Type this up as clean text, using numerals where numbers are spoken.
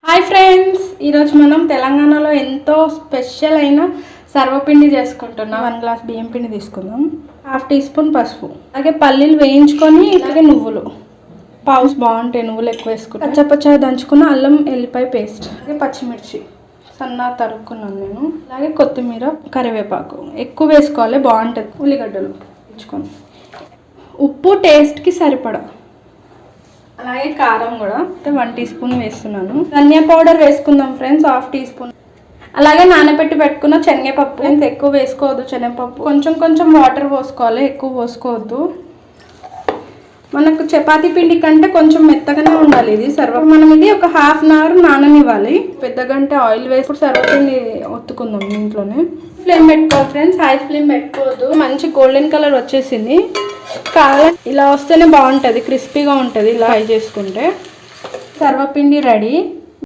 Hi friends, ఈరోజు మనం తెలంగాణలో ఎంతో స్పెషల్ అయిన సర్వపిండి చేసుకుంటున్నాం. 1 గ్లాస్ బియ్యం పిండి తీసుకుందాం, 1/2 టీ స్పూన్ పసుపు, అలాగే పల్లీలు వేయించుకొని, అలాగే నువ్వులు పావుస్ బాగుంటాయి, నువ్వులు ఎక్కువ వేసుకుంటాం. పచ్చపచ్చగా దంచుకున్న అల్లం ఎల్లిపాయ పేస్ట్, అలాగే పచ్చిమిర్చి సన్నా తరుక్కున్నాను నేను, అలాగే కొత్తిమీర కరివేపాకు ఎక్కువ వేసుకోవాలి, బాగుంటుంది. ఉల్లిగడ్డలు వేయించుకొని, ఉప్పు టేస్ట్కి సరిపడా, అలాగే కారం కూడా 1 టీ స్పూన్ వేస్తున్నాను. ధనియా పౌడర్ వేసుకుందాం ఫ్రెండ్స్, 1/2 టీ స్పూన్. అలాగే నానబెట్టి పెట్టుకున్న శనగపప్పు, ఎక్కువ వేసుకోవద్దు శనగపప్పు, కొంచెం కొంచెం వాటర్ పోసుకోవాలి, ఎక్కువ పోసుకోవద్దు. మనకు చపాతీ పిండి కంటే కొంచెం మెత్తగానే ఉండాలి ఇది మనం ఇది ఒక 1/2 అవర్ నాననివ్వాలి. పెద్ద గంట ఆయిల్ వేసి సర్వపిండి ఒత్తుకుందాం ఇంట్లోనే. ఫ్లేమ్ పెట్టుకోవాలి ఫ్రెండ్స్, హై ఫ్లేమ్ పెట్టుకోవద్దు. మంచి గోల్డెన్ కలర్ వచ్చేసింది, కావాలి ఇలా వస్తేనే బాగుంటుంది, క్రిస్పీగా ఉంటుంది ఇలా ఫ్రై చేసుకుంటే. సర్వపిండి రెడీ.